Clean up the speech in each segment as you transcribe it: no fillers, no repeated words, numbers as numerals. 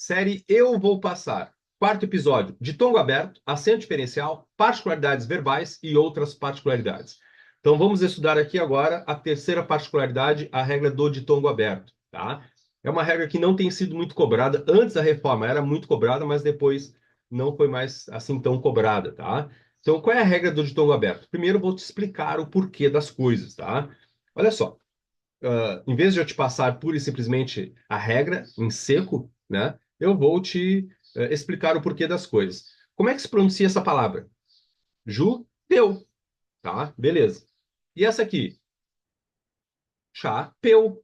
Série Eu Vou Passar. Quarto episódio, ditongo aberto, acento diferencial, particularidades verbais e outras particularidades. Então vamos estudar aqui agora a terceira particularidade, a regra do ditongo aberto, tá? É uma regra que não tem sido muito cobrada. Antes da reforma era muito cobrada, mas depois não foi mais assim tão cobrada, tá? Então qual é a regra do ditongo aberto? Primeiro eu vou te explicar o porquê das coisas, tá? Olha só, em vez de eu te passar pura e simplesmente a regra em seco, né? Eu vou te explicar o porquê das coisas. Como é que se pronuncia essa palavra? Judeu, tá? Beleza. E essa aqui? Chapeu.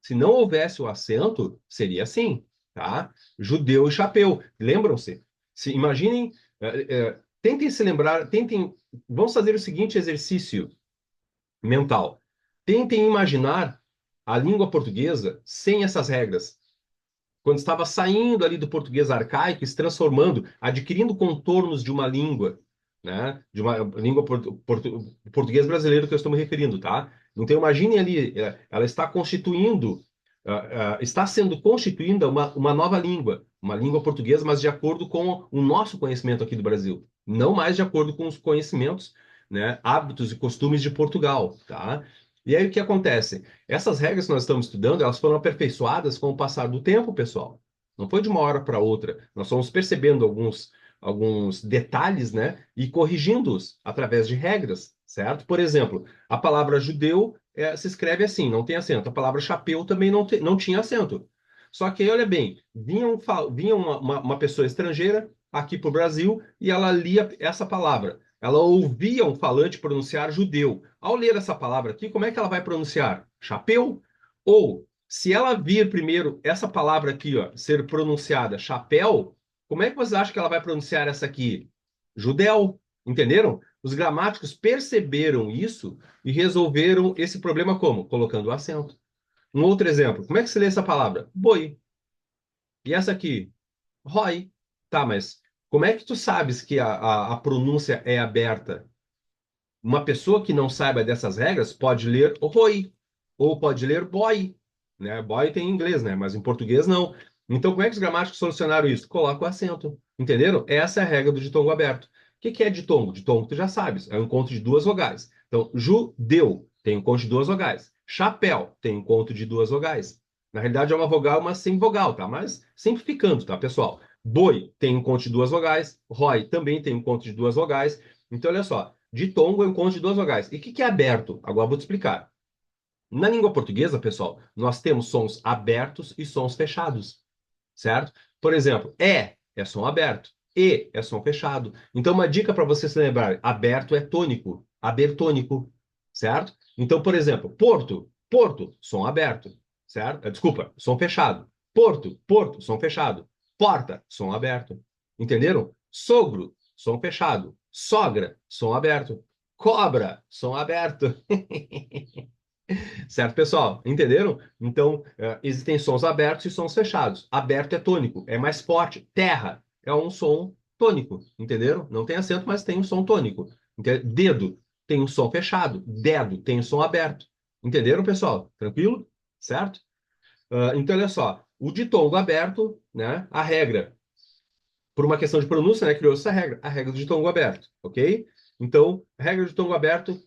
Se não houvesse o acento, seria assim, tá? Judeu e chapéu. Lembram-se? Se imaginem, tentem se lembrar, vamos fazer o seguinte exercício mental. Tentem imaginar a língua portuguesa sem essas regras. Quando estava saindo ali do português arcaico e se transformando, adquirindo contornos de uma língua, né? De uma língua português brasileiro que eu estou me referindo, tá? Então imaginem ali, ela está constituindo, está sendo constituída uma nova língua, uma língua portuguesa, mas de acordo com o nosso conhecimento aqui do Brasil, não mais de acordo com os conhecimentos, né? Hábitos e costumes de Portugal, tá? E aí o que acontece? Essas regras que nós estamos estudando, elas foram aperfeiçoadas com o passar do tempo, pessoal. Não foi de uma hora para outra. Nós fomos percebendo alguns detalhes, né? E corrigindo-os através de regras, certo? Por exemplo, a palavra judeu se escreve assim, não tem acento. A palavra chapéu também não tinha acento. Só que, olha bem, vinha uma pessoa estrangeira aqui para o Brasil e ela lia essa palavra. Ela ouvia um falante pronunciar judeu. Ao ler essa palavra aqui, como é que ela vai pronunciar? Chapéu? Ou, se ela vir primeiro essa palavra aqui, ó, ser pronunciada chapéu, como é que você acha que ela vai pronunciar essa aqui? Judeu. Entenderam? Os gramáticos perceberam isso e resolveram esse problema como? Colocando o acento. Um outro exemplo. Como é que se lê essa palavra? Boi. E essa aqui? Rói. Tá, mas como é que tu sabes que a pronúncia é aberta? Uma pessoa que não saiba dessas regras pode ler roi ou pode ler boy, né? Boy tem em inglês, né? Mas em português não. Então, como é que os gramáticos solucionaram isso? Coloca o acento. Entenderam? Essa é a regra do ditongo aberto. O que é ditongo? Ditongo, tu já sabes, é um encontro de duas vogais. Então, judeu tem um encontro de duas vogais. Chapéu tem um encontro de duas vogais. Na realidade, é uma vogal, mas sem vogal, tá? Mas simplificando, tá, pessoal? Boi tem um encontro de duas vogais. Rói também tem um encontro de duas vogais. Então, olha só. Ditongo é um encontro de duas vogais. E o que é aberto? Agora eu vou te explicar. Na língua portuguesa, pessoal, nós temos sons abertos e sons fechados, certo? Por exemplo, é som aberto, e é som fechado. Então, uma dica para você se lembrar: aberto é tônico, abertônico, certo? Então, por exemplo, Porto, som aberto, certo? Desculpa, som fechado. Porto, som fechado. Porta, som aberto. Entenderam? Sogro, som fechado. Sogra, som aberto. Cobra, som aberto. Certo, pessoal? Entenderam? Então, existem sons abertos e sons fechados. Aberto é tônico, é mais forte. Terra é um som tônico, entenderam? Não tem acento, mas tem um som tônico. Dedo tem um som fechado. Dedo tem um som aberto. Entenderam, pessoal? Tranquilo? Certo? Então, olha só. O ditongo aberto, né? A regra, por uma questão de pronúncia, né? Criou essa regra. A regra do ditongo aberto, ok? Então, regra do ditongo aberto,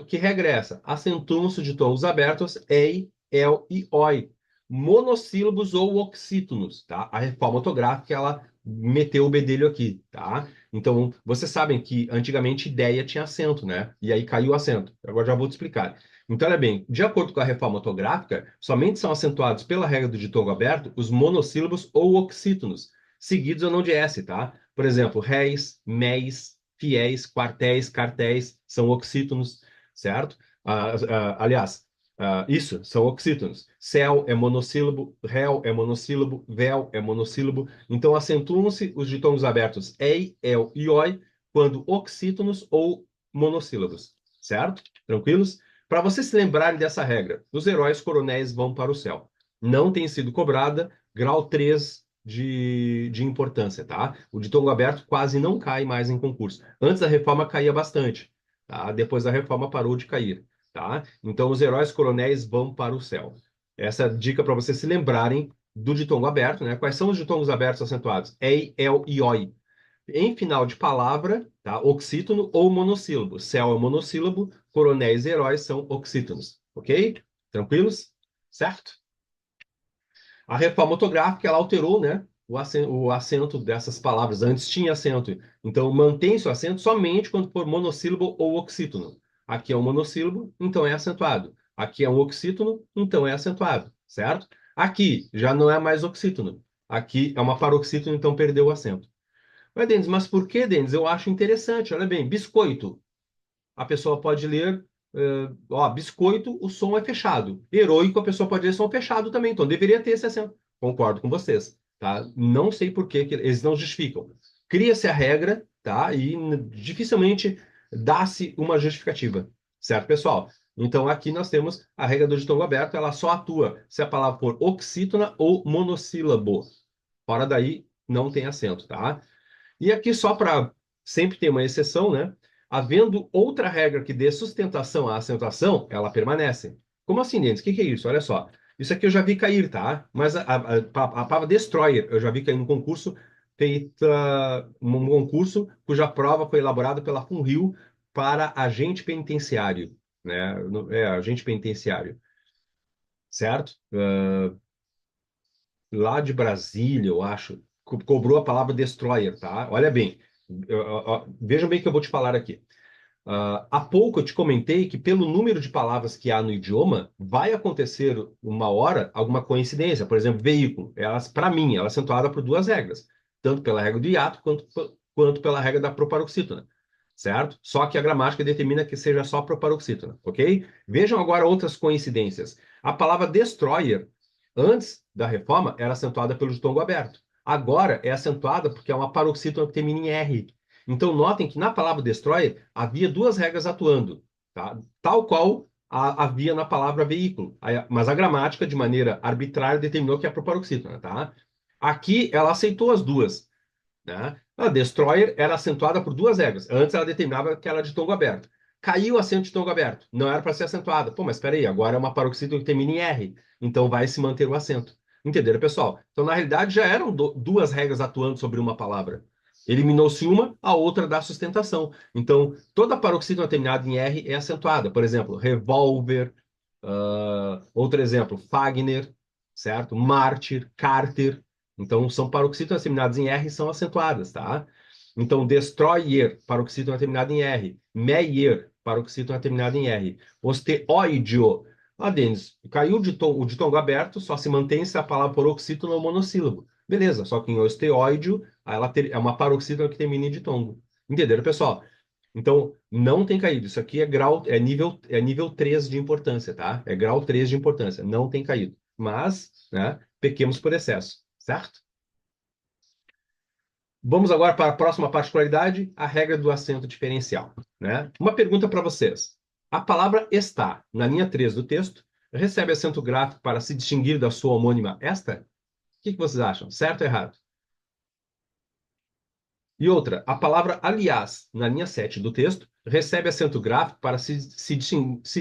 que regra é essa? Acentuam-se ditongos abertos, ei, el e oi. Monossílabos ou oxítonos, tá? A reforma ortográfica, ela meteu o bedelho aqui, tá? Então, vocês sabem que antigamente ideia tinha acento, né? E aí caiu o acento. Agora já vou te explicar. Então, olha bem, de acordo com a reforma ortográfica, somente são acentuados pela regra do ditongo aberto os monossílabos ou oxítonos, seguidos ou não de S, tá? Por exemplo, réis, méis, fiéis, quartéis, cartéis, são oxítonos, certo? Aliás, isso, são oxítonos. Céu é monossílabo, réu é monossílabo, véu é monossílabo. Então, acentuam-se os ditongos abertos ei, el e oi quando oxítonos ou monossílabos, certo? Tranquilos? Para vocês se lembrarem dessa regra, os heróis coronéis vão para o céu. Não tem sido cobrada, grau 3 de importância, tá? O ditongo aberto quase não cai mais em concurso. Antes da reforma caía bastante, tá? Depois da reforma parou de cair, tá? Então os heróis coronéis vão para o céu. Essa dica para vocês se lembrarem do ditongo aberto, né? Quais são os ditongos abertos acentuados? Ei, el e oi. Em final de palavra, tá? Oxítono ou monossílabo. Céu é monossílabo, coronéis e heróis são oxítonos. Ok? Tranquilos? Certo? A reforma ortográfica, ela alterou, né, o acento dessas palavras. Antes tinha acento. Então, mantém-se o acento somente quando for monossílabo ou oxítono. Aqui é um monossílabo, então é acentuado. Aqui é um oxítono, então é acentuado. Certo? Aqui já não é mais oxítono. Aqui é uma paroxítono, então perdeu o acento. Mas por que, Denis? Eu acho interessante. Olha bem, biscoito. A pessoa pode ler, biscoito, o som é fechado. Heroico, a pessoa pode ler som fechado também. Então, deveria ter esse acento. Concordo com vocês, tá? Não sei por que eles não justificam. Cria-se a regra, tá? E dificilmente dá-se uma justificativa. Certo, pessoal? Então, aqui nós temos a regra do ditongo aberto. Ela só atua se a palavra for oxítona ou monossílabo. Fora daí, não tem acento, tá? E aqui, só para sempre ter uma exceção, né? Havendo outra regra que dê sustentação à acentuação, ela permanece. Como assim, Denis? O que é isso? Olha só. Isso aqui eu já vi cair, tá? Mas a palavra destroyer eu já vi cair no concurso, um concurso cuja prova foi elaborada pela FUNRIO para agente penitenciário, né? Agente penitenciário, certo? Lá de Brasília, eu acho, cobrou a palavra destroyer, tá? Olha bem, vejam bem o que eu vou te falar aqui. Há pouco eu te comentei que, pelo número de palavras que há no idioma, vai acontecer uma hora alguma coincidência. Por exemplo, veículo. Para mim, ela é acentuada por duas regras, tanto pela regra do hiato quanto pela regra da proparoxítona, certo? Só que a gramática determina que seja só proparoxítona, ok? Vejam agora outras coincidências. A palavra destroyer, antes da reforma, era acentuada pelo ditongo aberto. Agora é acentuada porque é uma paroxítona que termina em R. Então, notem que na palavra destroyer havia duas regras atuando, tá? Tal qual havia na palavra veículo. Mas a gramática, de maneira arbitrária, determinou que é proparoxítona, tá? Aqui, ela aceitou as duas, né? A destroyer era acentuada por duas regras. Antes, ela determinava que era de tongo aberto. Caiu o acento de tongo aberto. Não era para ser acentuada. Pô, mas espera aí, agora é uma paroxítona que termina em R. Então, vai se manter o acento. Entenderam, pessoal? Então, na realidade, já eram duas regras atuando sobre uma palavra. Eliminou-se uma, a outra dá sustentação. Então, toda paroxítona terminada em R é acentuada. Por exemplo, revólver, outro exemplo, Fagner, certo? Mártir, Carter. Então, são paroxítonas terminadas em R e são acentuadas, tá? Então, destroyer, paroxítona terminada em R. Meyer, paroxítona terminada em R. Osteoidio. Denis, caiu o ditongo aberto, só se mantém se a palavra paroxítona ou monossílabo. Beleza, só que em osteoide, é uma paroxítona que termina em ditongo. Entenderam, pessoal? Então, não tem caído. Isso aqui é nível 3 de importância, tá? É grau 3 de importância. Não tem caído. Mas, né, pequemos por excesso, certo? Vamos agora para a próxima particularidade, a regra do acento diferencial, né? Uma pergunta para vocês. A palavra está, na linha 3 do texto, recebe acento gráfico para se distinguir da sua homônima esta? O que vocês acham? Certo ou errado? E outra, a palavra aliás, na linha 7 do texto, recebe acento gráfico para se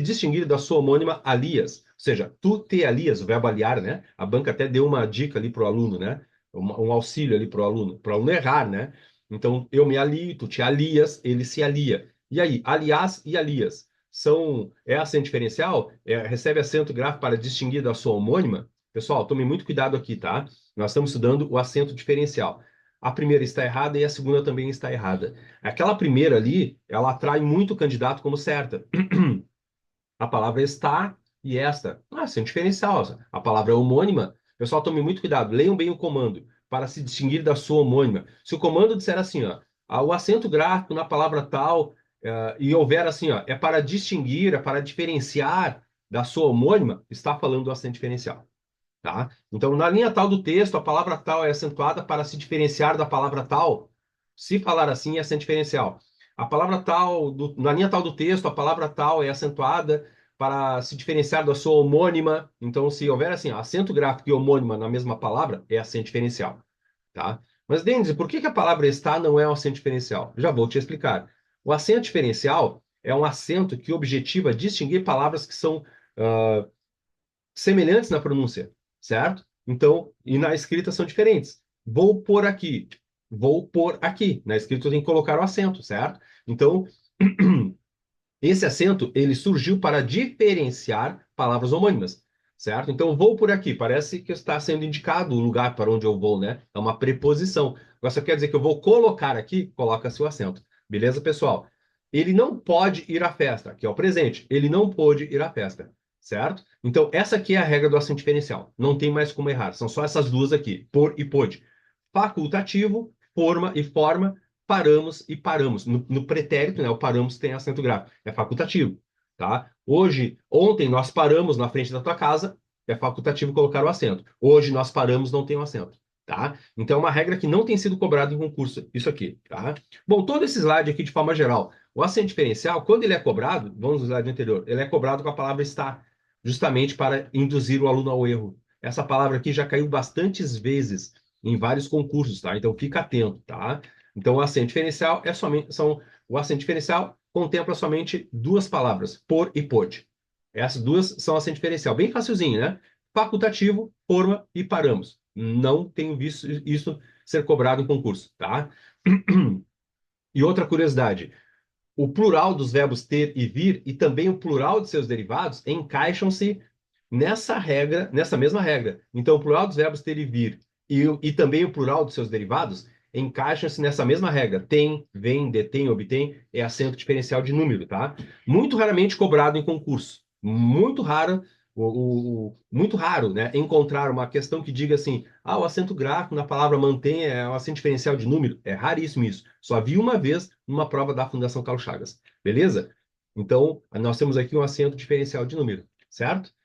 distinguir da sua homônima alias. Ou seja, tu te alias, o verbo aliar, né? A banca até deu uma dica ali para o aluno, né? Um auxílio ali para o aluno errar, né? Então, eu me alio, tu te alias, ele se alia. E aí, aliás e alias é acento diferencial? Recebe acento gráfico para distinguir da sua homônima? Pessoal, tome muito cuidado aqui, tá? Nós estamos estudando o acento diferencial. A primeira está errada e a segunda também está errada. Aquela primeira ali, ela atrai muito o candidato como certa. A palavra está e esta. Sem diferencial. A palavra é homônima. Pessoal, tome muito cuidado. Leiam bem o comando para se distinguir da sua homônima. Se o comando disser assim, ó, o acento gráfico na palavra tal, e houver assim, ó, é para distinguir, é para diferenciar da sua homônima, está falando do acento diferencial. Tá? Então, na linha tal do texto, a palavra tal é acentuada para se diferenciar da palavra tal. Se falar assim, é acento diferencial. A palavra tal, na linha tal do texto, a palavra tal é acentuada para se diferenciar da sua homônima. Então, se houver assim, acento gráfico e homônima na mesma palavra, é acento diferencial. Tá? Mas, Denis, por que a palavra está não é um acento diferencial? Já vou te explicar. O acento diferencial é um acento que objetiva distinguir palavras que são semelhantes na pronúncia, certo? Então, e na escrita são diferentes. Vou por aqui, vou por aqui. Na escrita eu tenho que colocar o acento, certo? Então, esse acento, ele surgiu para diferenciar palavras homônimas, certo? Então, vou por aqui, parece que está sendo indicado o lugar para onde eu vou, né? É uma preposição. Agora, só quer dizer que eu vou colocar aqui, coloca-se o acento. Beleza, pessoal? Ele não pode ir à festa, aqui é o presente. Ele não pôde ir à festa, certo? Então, essa aqui é a regra do acento diferencial. Não tem mais como errar. São só essas duas aqui, por e pôde. Facultativo, forma e forma, paramos e paramos. No pretérito, né, o paramos tem acento grave, é facultativo, tá? Hoje, ontem nós paramos na frente da tua casa, é facultativo colocar o acento. Hoje nós paramos, não tem o acento, tá? Então é uma regra que não tem sido cobrada em concurso, isso aqui, tá? Bom, todo esse slide aqui de forma geral, o acento diferencial, quando ele é cobrado, vamos no slide anterior, ele é cobrado com a palavra está, justamente para induzir o aluno ao erro. Essa palavra aqui já caiu bastantes vezes em vários concursos, tá? Então fica atento, tá? Então, o acento diferencial o acento diferencial contempla somente duas palavras, por e pôde. Essas duas são acento diferencial, bem facilzinho, né? Facultativo, forma e paramos. Não tenho visto isso ser cobrado em concurso, tá? E outra curiosidade, o plural dos verbos ter e vir e também o plural de seus derivados encaixam-se nessa regra, nessa mesma regra. Então, o plural dos verbos ter e vir e também o plural dos seus derivados encaixam-se nessa mesma regra. Tem, vem, detém, obtém, é acento diferencial de número, tá? Muito raramente cobrado em concurso. Muito raro, muito raro, né? Encontrar uma questão que diga assim, o acento gráfico na palavra mantém é o acento diferencial de número. É raríssimo isso. Só vi uma vez numa prova da Fundação Carlos Chagas. Beleza? Então, nós temos aqui um acento diferencial de número, certo?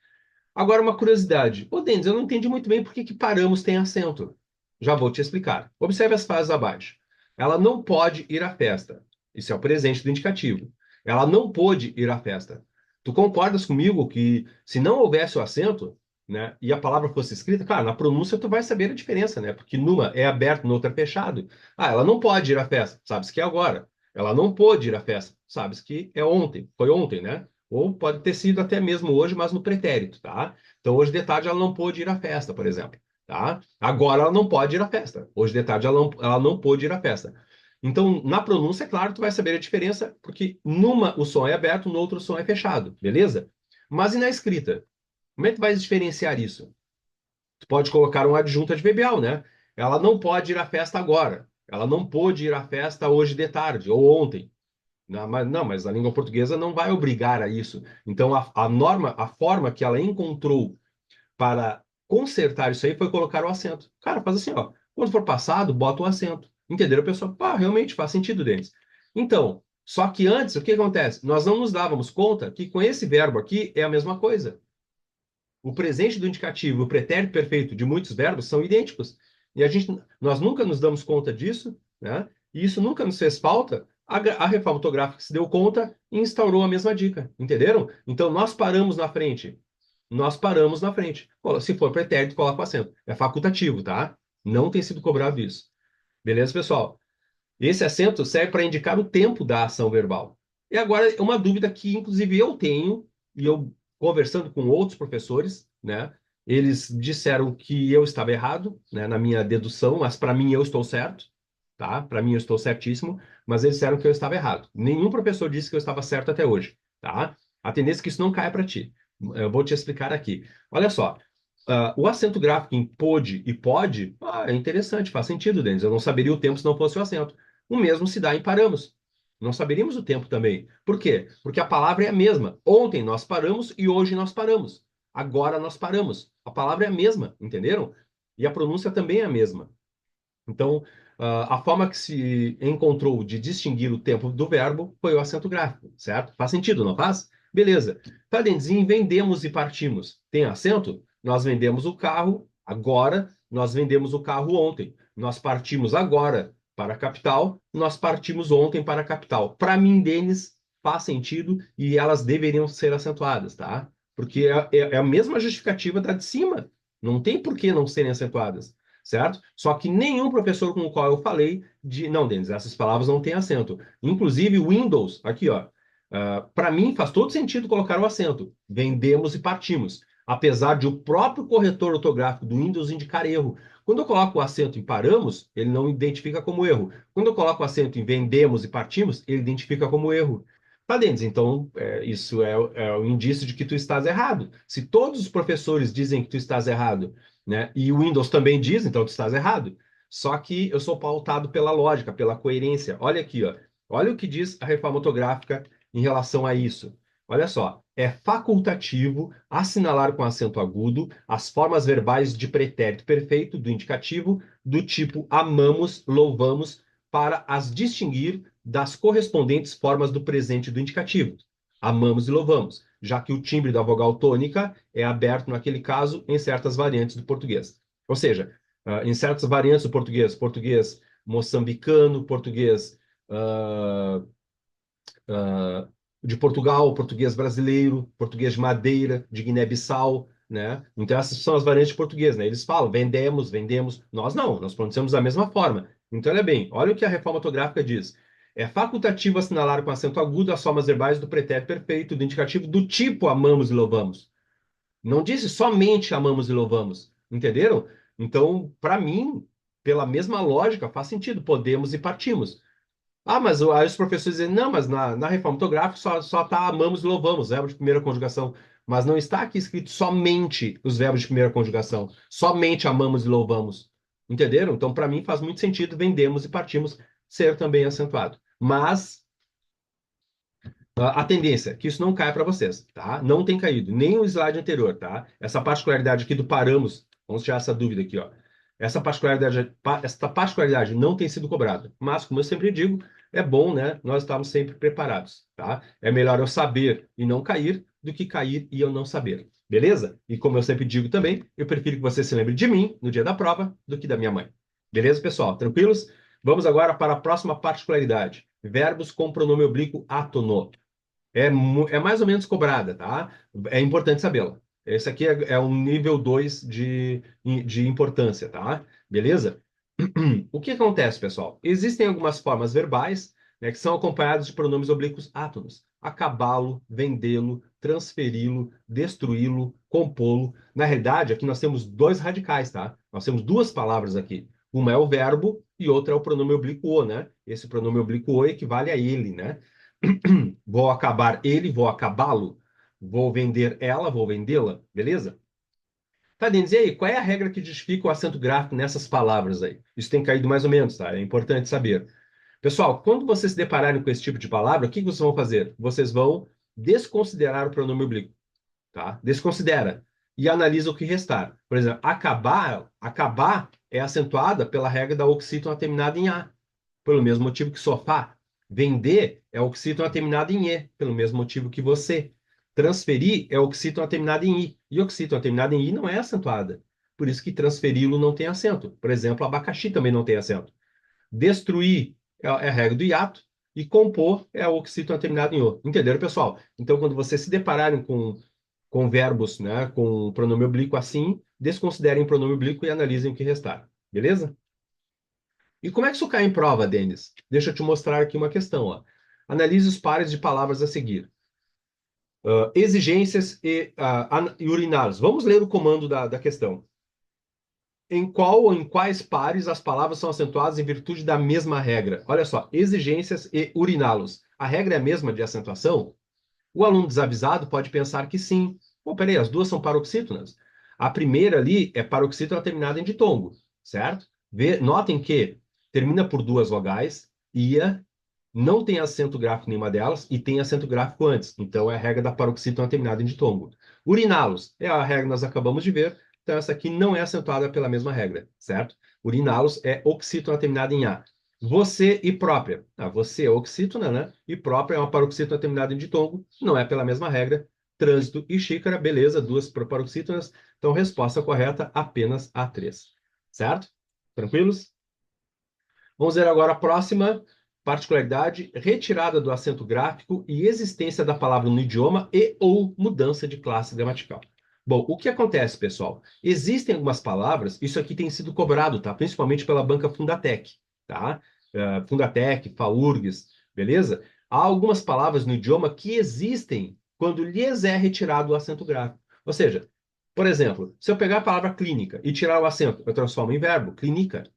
Agora, uma curiosidade. Ô, Denis, eu não entendi muito bem por que que paramos tem acento. Já vou te explicar. Observe as frases abaixo. Ela não pode ir à festa. Isso é o presente do indicativo. Ela não pôde ir à festa. Tu concordas comigo que se não houvesse o acento, né, e a palavra fosse escrita, claro, na pronúncia tu vai saber a diferença, né? Porque numa é aberto, no outra é fechado. Ela não pode ir à festa. Sabes que é agora. Ela não pôde ir à festa. Sabes que é ontem. Foi ontem, né? Ou pode ter sido até mesmo hoje, mas no pretérito, tá? Então, hoje de tarde ela não pôde ir à festa, por exemplo, tá? Agora ela não pode ir à festa. Hoje de tarde ela não pôde ir à festa. Então, na pronúncia, é claro, tu vai saber a diferença, porque numa o som é aberto, no outro o som é fechado, beleza? Mas e na escrita? Como é que tu vai diferenciar isso? Tu pode colocar um adjunto adverbial, né? Ela não pode ir à festa agora. Ela não pôde ir à festa hoje de tarde ou ontem. Não, mas a língua portuguesa não vai obrigar a isso. Então, a norma, a forma que ela encontrou para consertar isso aí foi colocar o acento. Cara, faz assim, ó. Quando for passado, bota o acento. Entenderam, pessoal? Pá, realmente faz sentido, Denis. Então, só que antes, o que acontece? Nós não nos dávamos conta que com esse verbo aqui é a mesma coisa. O presente do indicativo e o pretérito perfeito de muitos verbos são idênticos. E nós nunca nos damos conta disso, né? E isso nunca nos fez falta. A reforma ortográfica se deu conta e instaurou a mesma dica. Entenderam? Então, nós paramos na frente. Nós paramos na frente. Se for pretérito, coloca o acento. É facultativo, tá? Não tem sido cobrado isso. Beleza, pessoal? Esse acento serve para indicar o tempo da ação verbal. E agora, uma dúvida que, inclusive, eu tenho, e eu conversando com outros professores, né? Eles disseram que eu estava errado, né, na minha dedução, mas para mim eu estou certo, tá? Para mim eu estou certíssimo, mas eles disseram que eu estava errado. Nenhum professor disse que eu estava certo até hoje, tá? A tendência é que isso não caia para ti. Eu vou te explicar aqui. Olha só, o acento gráfico em pôde e pode, é interessante, faz sentido, Denis. Eu não saberia o tempo se não fosse o acento. O mesmo se dá em paramos. Não saberíamos o tempo também. Por quê? Porque a palavra é a mesma. Ontem nós paramos e hoje nós paramos. Agora nós paramos. A palavra é a mesma, entenderam? E a pronúncia também é a mesma. Então, a forma que se encontrou de distinguir o tempo do verbo foi o acento gráfico, certo? Faz sentido, não faz? Beleza. Tá, Denzinho, vendemos e partimos. Tem acento? Nós vendemos o carro agora, nós vendemos o carro ontem. Nós partimos agora para a capital, nós partimos ontem para a capital. Para mim, Denis, faz sentido e elas deveriam ser acentuadas, tá? Porque é a mesma justificativa da de cima. Não tem por que não serem acentuadas, certo? Só que nenhum professor com o qual eu falei não, Denis, essas palavras não têm acento. Inclusive, Windows, aqui, ó. Para mim, faz todo sentido colocar o acento. Vendemos e partimos. apesar de o próprio corretor ortográfico do Windows indicar erro. Quando eu coloco o acento em paramos, ele não identifica como erro. Quando eu coloco o acento em vendemos e partimos, ele identifica como erro. Tá, Denis, então isso é um indício de que tu estás errado. Se todos os professores dizem que tu estás errado, né, e o Windows também diz, então tu estás errado. Só que eu sou pautado pela lógica, pela coerência. Olha aqui, ó. Olha o que diz a reforma ortográfica em relação a isso. Olha só, é facultativo assinalar com acento agudo as formas verbais de pretérito perfeito do indicativo do tipo amamos, louvamos, para as distinguir das correspondentes formas do presente do indicativo. Amamos e louvamos, já que o timbre da vogal tônica é aberto naquele caso em certas variantes do português. Ou seja, em certas variantes do português, português moçambicano, português uh, uh, de Portugal, português brasileiro, português de Madeira, de Guiné-Bissau, né? Então essas são as variantes de português, né? Eles falam vendemos, vendemos. Nós não, nós pronunciamos da mesma forma. Então, olha bem, olha o que a reforma ortográfica diz. É facultativo assinalar com acento agudo as formas verbais do pretérito perfeito, do indicativo do tipo amamos e louvamos. Não disse somente amamos e louvamos. Entenderam? Então, para mim, pela mesma lógica, faz sentido. Podemos e partimos. Ah, mas aí os professores dizem, não, mas na reforma ortográfica só tá amamos e louvamos, verbo de primeira conjugação. Mas não está aqui escrito somente os verbos de primeira conjugação. Somente amamos e louvamos. Entenderam? Então, para mim, faz muito sentido vendemos e partimos ser também acentuado. Mas a tendência é que isso não caia para vocês, tá? Não tem caído, nem o slide anterior, tá? Essa particularidade aqui do paramos, vamos tirar essa dúvida aqui, ó. Essa particularidade não tem sido cobrada. Mas, como eu sempre digo, é bom, né? Nós estamos sempre preparados, tá? É melhor eu saber e não cair do que cair e eu não saber. Beleza? E como eu sempre digo também, eu prefiro que você se lembre de mim no dia da prova do que da minha mãe. Beleza, pessoal? Tranquilos? Vamos agora para a próxima particularidade. Verbos com pronome oblíquo átono. É mais ou menos cobrada, tá? É importante sabê-la. Esse aqui é um nível 2 de importância, tá? Beleza? O que acontece, pessoal? Existem algumas formas verbais, né, que são acompanhadas de pronomes oblíquos átonos. Acabá-lo, vendê-lo, transferi-lo, destruí-lo, compô-lo. Na realidade, aqui nós temos dois radicais, tá? Nós temos duas palavras aqui. Uma é o verbo e outra é o pronome oblíquo o, né? Esse pronome oblíquo o equivale a ele, né? Vou acabar ele, vou acabá-lo. Vou vender ela, vou vendê-la. Beleza? Tá, Denis, e aí, qual é a regra que justifica o acento gráfico nessas palavras aí? Isso tem caído mais ou menos, tá? É importante saber. Pessoal, quando vocês se depararem com esse tipo de palavra, o que vocês vão fazer? Vocês vão desconsiderar o pronome oblíquo, tá? Desconsidera e analisa o que restar. Por exemplo, acabar é acentuada pela regra da oxítona terminada em A, pelo mesmo motivo que sofá. Vender é oxítona terminada em E, pelo mesmo motivo que você. Transferir é oxítona terminada em I. E oxítona terminada em I não é acentuada. Por isso que transferi-lo não tem acento. Por exemplo, abacaxi também não tem acento. Destruir é a regra do hiato. E compor é a oxítona terminada em O. Entenderam, pessoal? Então, quando vocês se depararem com verbos, né, com pronome oblíquo assim, desconsiderem o pronome oblíquo e analisem o que restar. Beleza? E como é que isso cai em prova, Denis? Deixa eu te mostrar aqui uma questão. Ó. Analise os pares de palavras a seguir. Exigências e urinários. Vamos ler o comando da questão. Em qual ou em quais pares as palavras são acentuadas em virtude da mesma regra? Olha só, exigências e uriná-los. A regra é a mesma de acentuação? O aluno desavisado pode pensar que sim. Pô, peraí, as duas são paroxítonas. A primeira ali é paroxítona terminada em ditongo, certo? Notem que termina por duas vogais, ia, não tem acento gráfico nenhuma delas e tem acento gráfico antes. Então é a regra da paroxítona terminada em ditongo. Uriná-los é a regra que nós acabamos de ver. Então essa aqui não é acentuada pela mesma regra, certo? Uriná-los é oxítona terminada em A. Você e própria. Você é oxítona, né? E própria é uma paroxítona terminada em ditongo. Não é pela mesma regra. Trânsito e xícara, beleza, duas paroxítonas. Então, resposta correta, apenas a 3. Certo? Tranquilos? Vamos ver agora a próxima particularidade, retirada do acento gráfico e existência da palavra no idioma e ou mudança de classe gramatical. Bom, o que acontece, pessoal? Existem algumas palavras, isso aqui tem sido cobrado, tá? Principalmente pela banca Fundatec, tá? Fundatec, FAURGS, beleza? Há algumas palavras no idioma que existem quando lhes é retirado o acento gráfico. Ou seja, Por exemplo, se eu pegar a palavra clínica e tirar o acento, eu transformo em verbo, clínica.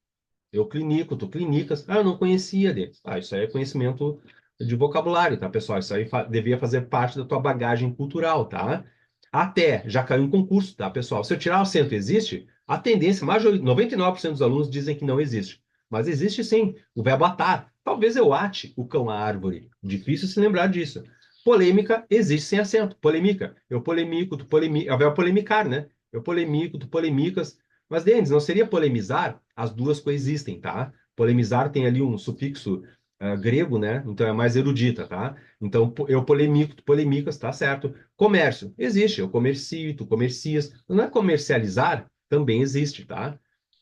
Eu clinico, tu clinicas. Ah, eu não conhecia deles. Ah, isso aí é conhecimento de vocabulário, tá, pessoal? Isso aí devia fazer parte da tua bagagem cultural, tá? Até, já caiu em concurso, tá, pessoal? Se eu tirar o acento, existe? A tendência, 99% dos alunos dizem que não existe. Mas existe sim, o verbo atar. Talvez eu ate o cão à árvore. Difícil se lembrar disso. Polêmica existe sem acento. Polêmica. Eu polemico, tu polemica. É o verbo polemicar, né? Eu polemico, tu polemicas. Mas, Denis, não seria polemizar? As duas coexistem, tá? Polemizar tem ali um sufixo grego, né? Então é mais erudita, tá? Então eu polemico, tu polemicas, tá certo. Comércio, existe. Eu comercio, tu comercias. Não é comercializar? Também existe, tá?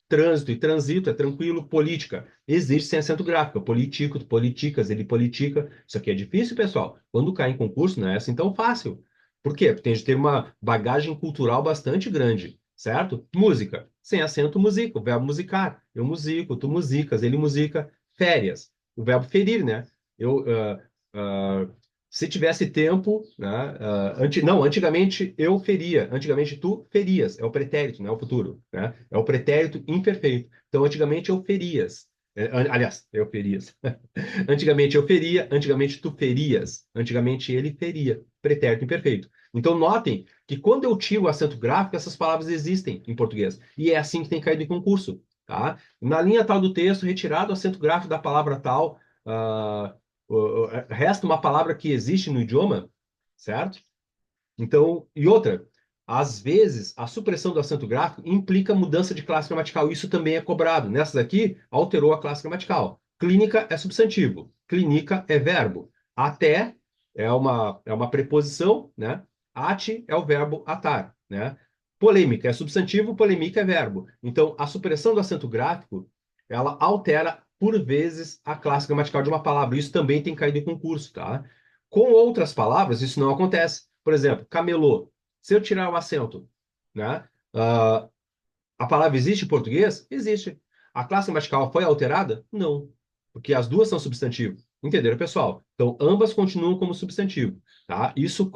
Trânsito e transito é tranquilo. Política, existe sem acento gráfico. Eu politico, tu politicas, ele politica. Isso aqui é difícil, pessoal. Quando cai em concurso, não é assim tão fácil. Por quê? Porque tem de ter uma bagagem cultural bastante grande, certo? Música, sem acento musica, o verbo musicar. Eu musico, tu musicas, ele musica. Férias, o verbo ferir, né? Eu, ah, se tivesse tempo, né? Não, antigamente eu feria, antigamente tu ferias, é o pretérito, não é o futuro, né? É o pretérito imperfeito. Então, antigamente eu ferias. Aliás, eu ferias. Antigamente eu feria, antigamente tu ferias, antigamente ele feria. Pretérito imperfeito. Então, notem que quando eu tiro o acento gráfico, essas palavras existem em português. E é assim que tem caído em concurso, tá? Na linha tal do texto, retirado o acento gráfico da palavra tal, resta uma palavra que existe no idioma, certo? Então, e outra, às vezes, a supressão do acento gráfico implica mudança de classe gramatical. Isso também é cobrado. Nessa daqui, alterou a classe gramatical. Clínica é substantivo, clínica é verbo. Até é uma preposição, né? Ate é o verbo atar, né? Polêmica é substantivo, polêmica é verbo. Então, a supressão do acento gráfico, ela altera, por vezes, a classe gramatical de uma palavra. Isso também tem caído em concurso, tá? Com outras palavras, isso não acontece. Por exemplo, camelô. Se eu tirar o acento, né? ah, a palavra existe em português? Existe. A classe gramatical foi alterada? Não. Porque as duas são substantivo. Entenderam, pessoal? Então, ambas continuam como substantivo, tá? Isso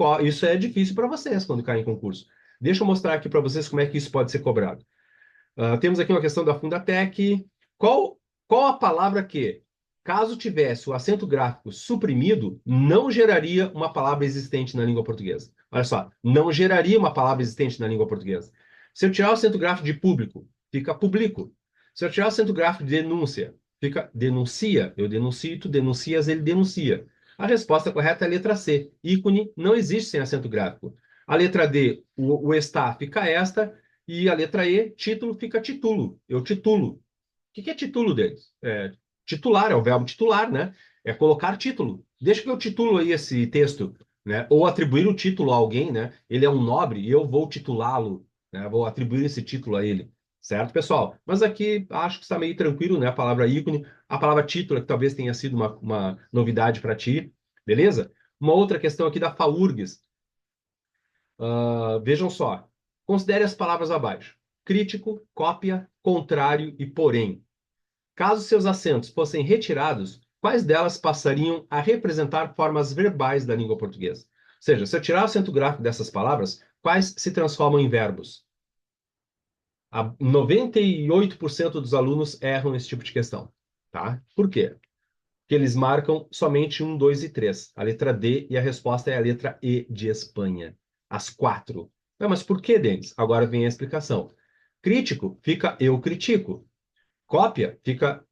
é difícil para vocês quando caem em concurso. Deixa eu mostrar aqui para vocês como é que isso pode ser cobrado. Temos aqui uma questão da Fundatec. Qual a palavra que, caso tivesse o acento gráfico suprimido, não geraria uma palavra existente na língua portuguesa? Olha só, não geraria uma palavra existente na língua portuguesa. Se eu tirar o acento gráfico de público, fica publico. Se eu tirar o acento gráfico de denúncia, fica denuncia. Eu denuncio, tu denuncias, ele denuncia. A resposta correta é a letra C. Ícone não existe sem acento gráfico. A letra D, o está, fica esta. E a letra E, título, fica titulo. Eu titulo. O que é título deles? Titular, é o verbo titular, né? É colocar título. Deixa que eu titulo aí esse texto, né? Ou atribuir o título a alguém, né? Ele é um nobre e eu vou titulá-lo, né? Vou atribuir esse título a ele. Certo, pessoal? Mas aqui acho que está meio tranquilo, né? A palavra ícone, a palavra título, que talvez tenha sido uma novidade para ti, beleza? Uma outra questão aqui da FAURGS. Vejam só. Considere as palavras abaixo: crítico, cópia, contrário e porém. Caso seus acentos fossem retirados, quais delas passariam a representar formas verbais da língua portuguesa? Ou seja, se eu tirar o acento gráfico dessas palavras, quais se transformam em verbos? 98% dos alunos erram esse tipo de questão, tá? Por quê? Porque eles marcam somente um, dois e três. A letra D e a resposta é a letra E de Espanha. As quatro. Mas por que, Denis? Agora vem a explicação. Crítico fica eu critico. Cópia fica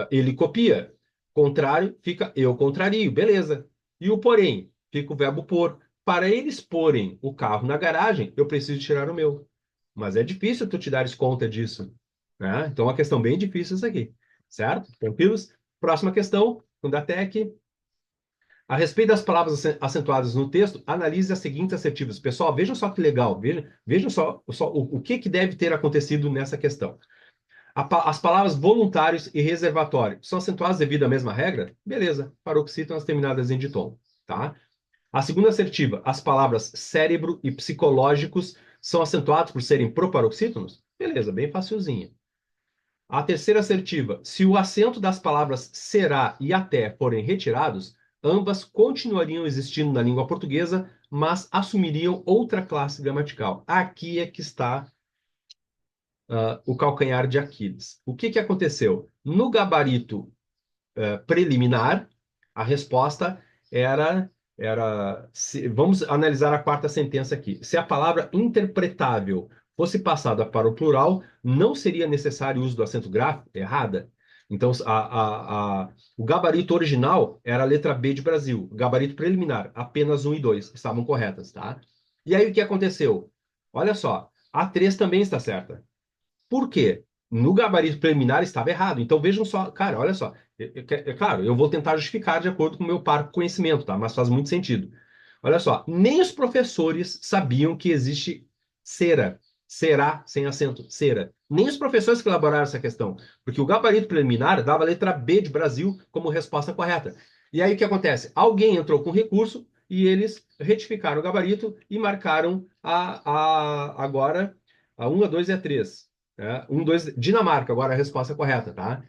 ele copia. Contrário fica eu contrario. Beleza. E o porém fica o verbo pôr. Para eles porem o carro na garagem, eu preciso tirar o meu. Mas é difícil tu te dares conta disso, né? Então é uma questão bem difícil isso aqui. Certo? Tranquilos? Próxima questão, Fundatec. A respeito das palavras acentuadas no texto, analise as seguintes assertivas. Pessoal, vejam só que legal. Vejam só o que deve ter acontecido nessa questão. As palavras voluntários e reservatório são acentuadas devido à mesma regra? Beleza. Paroxítonas as terminadas em ditom. Tá? A segunda assertiva, as palavras cérebro e psicológicos são acentuados por serem proparoxítonos? Beleza, bem facilzinha. A terceira assertiva, se o acento das palavras será e até forem retirados, ambas continuariam existindo na língua portuguesa, mas assumiriam outra classe gramatical. Aqui é que está o calcanhar de Aquiles. O que que aconteceu? No gabarito preliminar, a resposta vamos analisar a quarta sentença aqui. Se a palavra interpretável fosse passada para o plural, não seria necessário o uso do acento gráfico? Errada. Então, o gabarito original era a letra B de Brasil. O gabarito preliminar, apenas 1 e 2 estavam corretas, tá? E aí, o que aconteceu? Olha só, a 3 também está certa. Por quê? No gabarito preliminar estava errado. Então vejam só, cara, olha só. Claro, eu vou tentar justificar de acordo com o meu parco conhecimento, tá? Mas faz muito sentido. Olha só, nem os professores sabiam que existe cera, será sem acento, cera. Nem os professores que elaboraram essa questão, porque o gabarito preliminar dava a letra B de Brasil como resposta correta. E aí o que acontece? Alguém entrou com recurso e eles retificaram o gabarito e marcaram agora a 1, a 2 e a 3. 1, 2, Dinamarca, agora a resposta correta, tá?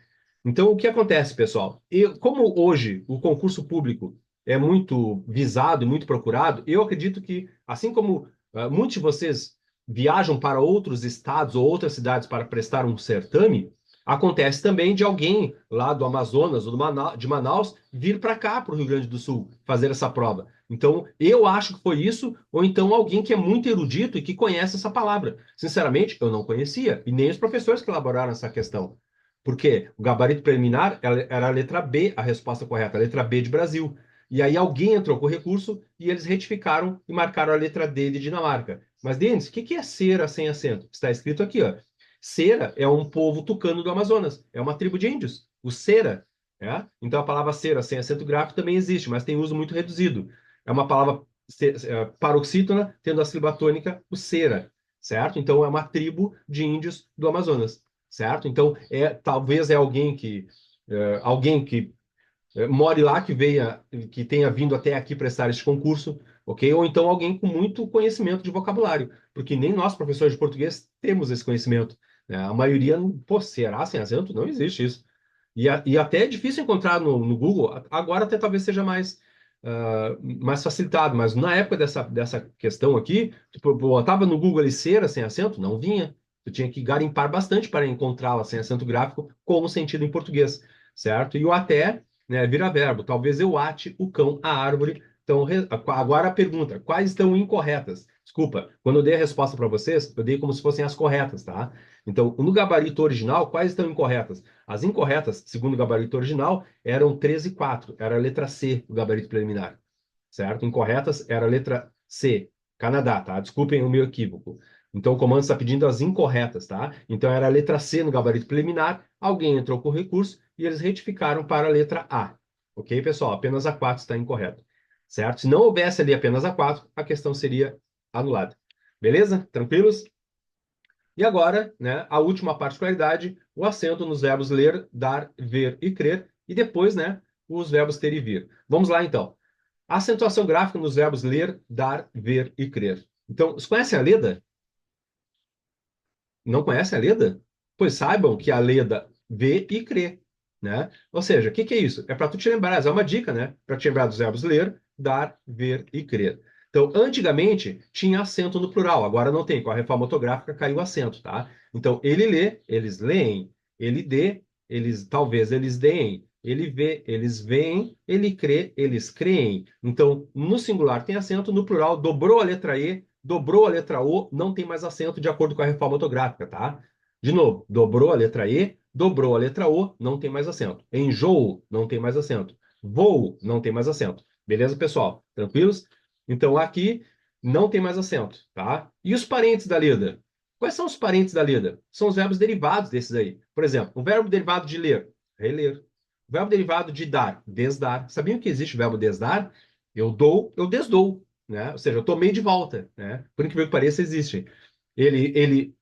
Então, o que acontece, pessoal? Como hoje o concurso público é muito visado e muito procurado, eu acredito que, assim como muitos de vocês viajam para outros estados ou outras cidades para prestar um certame, acontece também de alguém lá do Amazonas ou de Manaus vir para cá, para o Rio Grande do Sul, fazer essa prova. Então, eu acho que foi isso, ou então alguém que é muito erudito e que conhece essa palavra. Sinceramente, eu não conhecia, e nem os professores que elaboraram essa questão. Por quê? O gabarito preliminar era a letra B, a resposta correta, a letra B de Brasil. E aí alguém entrou com o recurso e eles retificaram e marcaram a letra D de Dinamarca. Mas, Denis, o que é cera sem acento? Está escrito aqui, ó. Cera é um povo tucano do Amazonas, é uma tribo de índios, o Cera. Então a palavra cera sem acento gráfico também existe, mas tem uso muito reduzido. É uma palavra paroxítona, tendo a sílaba tônica, o cera, certo? Então é uma tribo de índios do Amazonas, certo? Então talvez alguém que more lá, que tenha vindo até aqui prestar esse concurso, ok? Ou então alguém com muito conhecimento de vocabulário, porque nem nós, professores de português, temos esse conhecimento, né? A maioria, pô, será sem acento? Não existe isso. E até é difícil encontrar no Google, agora até talvez seja mais facilitado, mas na época dessa questão aqui, tipo, botava no Google ali cera sem acento, não vinha. Eu tinha que garimpar bastante para encontrá-la sem acento gráfico, como sentido em português, certo? E o até, né, vira verbo. Talvez eu ate o cão à árvore. Então, agora a pergunta: quais estão incorretas? Desculpa, quando eu dei a resposta para vocês, eu dei como se fossem as corretas, tá? Então, no gabarito original, quais estão incorretas? As incorretas, segundo o gabarito original, eram 13 e 4. Era a letra C, o gabarito preliminar. Certo? Incorretas era a letra C, Canadá, tá? Desculpem o meu equívoco. Então, o comando está pedindo as incorretas, tá? Então, era a letra C no gabarito preliminar. Alguém entrou com recurso e eles retificaram para a letra A. Ok, pessoal? Apenas a 4 está incorreta. Certo? Se não houvesse ali apenas a 4, a questão seria anulada. Beleza? Tranquilos? E agora, né, a última particularidade, o acento nos verbos ler, dar, ver e crer, e depois, né, os verbos ter e vir. Vamos lá, então. Acentuação gráfica nos verbos ler, dar, ver e crer. Então, vocês conhecem a Leda? Não conhecem a Leda? Pois saibam que a Leda vê e crê, né? Ou seja, o que que é isso? É para tu te lembrar, é uma dica, né? Para te lembrar dos verbos ler, dar, ver e crer. Então, antigamente tinha acento no plural, agora não tem. Com a reforma ortográfica caiu o acento, tá? Então, ele lê, eles leem. Ele dê, talvez eles deem. Ele vê, eles veem. Ele crê, eles creem. Então, no singular tem acento, no plural dobrou a letra E, dobrou a letra O, não tem mais acento de acordo com a reforma ortográfica, tá? De novo, dobrou a letra E, dobrou a letra O, não tem mais acento. Enjoo, não tem mais acento. Voo, não tem mais acento. Beleza, pessoal? Tranquilos? Então aqui não tem mais acento, tá? E os parentes da lida? Quais são os parentes da lida? São os verbos derivados desses aí. Por exemplo, o verbo derivado de ler, reler. O verbo derivado de dar, desdar. Sabiam que existe o verbo desdar? Eu dou, eu desdou, né? Ou seja, eu tomei de volta, né? Por incrível que pareça, existe.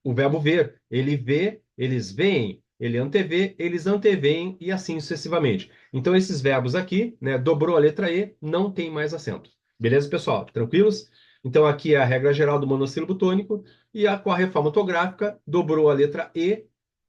O verbo ver, ele vê, eles veem, ele antevê, eles anteveem e assim sucessivamente. Então, esses verbos aqui, né, dobrou a letra E, não tem mais acento. Beleza, pessoal? Tranquilos? Então, aqui é a regra geral do monossílabo tônico e com a reforma ortográfica, dobrou a letra E,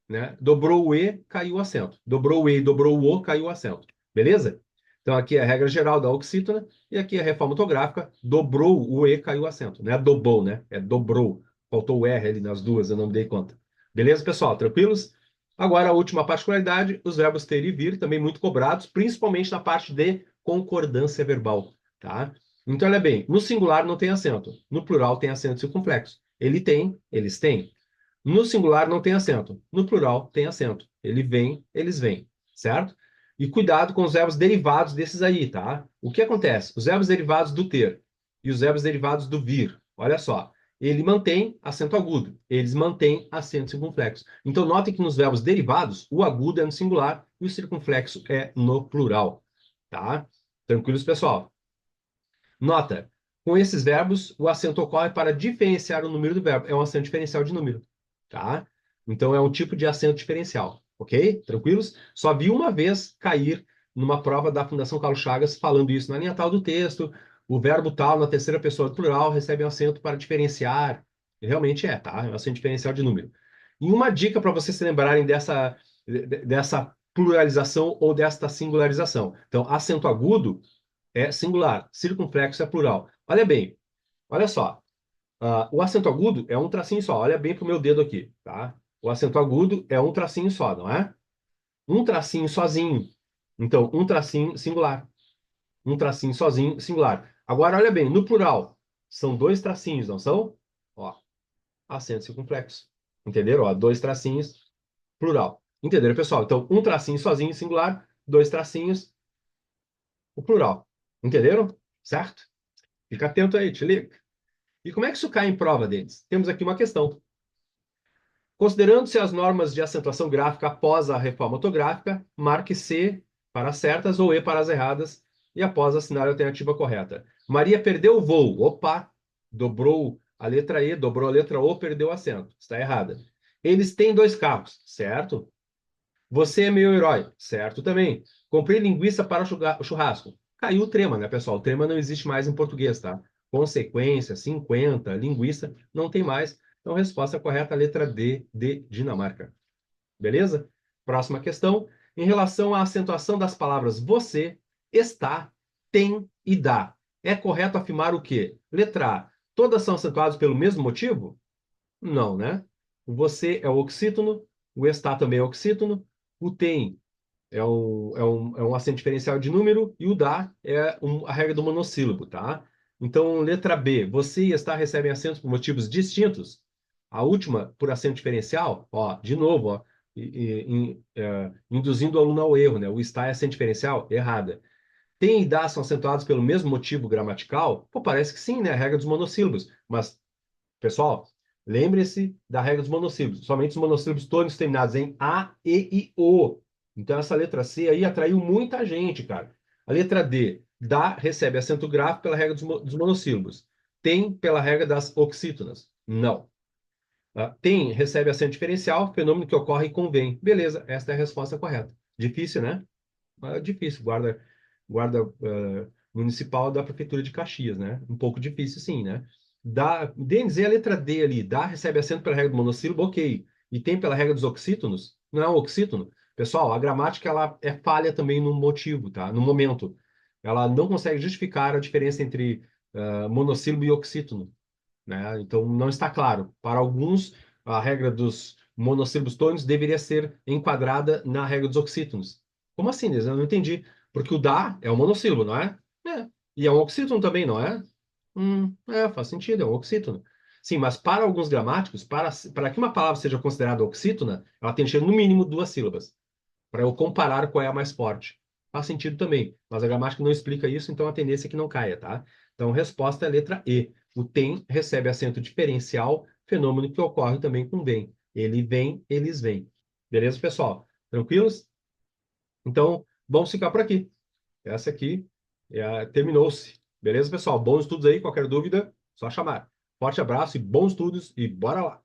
né? Dobrou o E, caiu o acento. Dobrou o E, dobrou o O, caiu o acento. Beleza? Então, aqui é a regra geral da oxítona, e aqui é a reforma ortográfica, dobrou o E, caiu o acento. Não é dobrou, né? É dobrou. Faltou o R ali nas duas, eu não me dei conta. Beleza, pessoal? Tranquilos? Agora, a última particularidade, os verbos ter e vir, também muito cobrados, principalmente na parte de concordância verbal, tá? Então, olha bem, no singular não tem acento, no plural tem acento circunflexo. Ele tem, eles têm. No singular não tem acento, no plural tem acento. Ele vem, eles vêm, certo? E cuidado com os verbos derivados desses aí, tá? O que acontece? Os verbos derivados do ter e os verbos derivados do vir. Olha só. Ele mantém acento agudo. Eles mantêm acento circunflexo. Então, notem que nos verbos derivados, o agudo é no singular e o circunflexo é no plural. Tá? Tranquilos, pessoal? Nota. Com esses verbos, o acento ocorre para diferenciar o número do verbo. É um acento diferencial de número. Tá? Então, é um tipo de acento diferencial. Ok? Tranquilos? Só vi uma vez cair numa prova da Fundação Carlos Chagas falando isso na linha tal do texto. O verbo tal, na terceira pessoa do plural, recebe um acento para diferenciar. Realmente é, tá? É um acento diferencial de número. E uma dica para vocês se lembrarem dessa pluralização ou desta singularização. Então, acento agudo é singular, circunflexo é plural. Olha bem, olha só. O acento agudo é um tracinho só. Olha bem para o meu dedo aqui, tá? O acento agudo é um tracinho só, não é? Um tracinho sozinho. Então, um tracinho singular. Um tracinho sozinho, singular. Agora, olha bem, no plural, são dois tracinhos, não são? Ó, acento circunflexo. Entenderam? Ó, dois tracinhos, plural. Entenderam, pessoal? Então, um tracinho sozinho, singular, dois tracinhos, o plural. Entenderam? Certo? Fica atento aí, te liga. E como é que isso cai em prova deles? Temos aqui uma questão. Considerando-se as normas de acentuação gráfica após a reforma ortográfica, marque C para as certas ou E para as erradas e após assinar a alternativa correta. Maria perdeu o voo. Opa! Dobrou a letra E, dobrou a letra O, perdeu o acento. Está errada. Eles têm dois carros, certo? Você é meu herói, certo também. Comprei linguiça para o churrasco. Caiu o trema, né, pessoal? O trema não existe mais em português, tá? Consequência, 50, linguiça, não tem mais. Então, resposta correta, letra D, de Dinamarca. Beleza? Próxima questão. Em relação à acentuação das palavras você, está, tem e dá. É correto afirmar o quê? Letra A. Todas são acentuadas pelo mesmo motivo? Não, né? O você é o oxítono, o está também é oxítono, o tem é um acento diferencial de número e o dá é a regra do monossílabo, tá? Então, letra B, você e está recebem acentos por motivos distintos. A última, por acento diferencial, ó, de novo, ó, induzindo o aluno ao erro, né? O está é acento diferencial? Errada. Tem e dá são acentuados pelo mesmo motivo gramatical? Pô, parece que sim, né? A regra dos monossílabos. Mas, pessoal, lembre-se da regra dos monossílabos. Somente os monossílabos todos terminados em A, E e O. Então, essa letra C aí atraiu muita gente, cara. A letra D, dá, recebe acento grave pela regra dos monossílabos. Tem pela regra das oxítonas. Não. Tem, recebe acento diferencial, fenômeno que ocorre e convém. Beleza, esta é a resposta correta. Difícil, né? Difícil. Guarda municipal da Prefeitura de Caxias, né? Um pouco difícil, sim, né? Denis, e a letra D ali? Dá, recebe acento pela regra do monossílabo, ok. E tem pela regra dos oxítonos? Não é um oxítono? Pessoal, a gramática ela é falha também no motivo, tá? No momento. Ela não consegue justificar a diferença entre monossílabo e oxítono, né? Então, não está claro. Para alguns, a regra dos monossílabos tônicos deveria ser enquadrada na regra dos oxítonos. Como assim, Inês? Eu não entendi. Porque o dá é um monossílabo, não é? É. E é um oxítono também, não é? Faz sentido, é um oxítono. Sim, mas para alguns gramáticos, para que uma palavra seja considerada oxítona, ela tem que ter no mínimo duas sílabas, para eu comparar qual é a mais forte. Faz sentido também, mas a gramática não explica isso, então a tendência é que não caia, tá? Então, a resposta é a letra E. O tem recebe acento diferencial, fenômeno que ocorre também com vem. Ele vem, eles vêm. Beleza, pessoal? Tranquilos? Então, vamos ficar por aqui. Essa aqui terminou-se. Beleza, pessoal? Bons estudos aí. Qualquer dúvida, só chamar. Forte abraço e bons estudos e bora lá!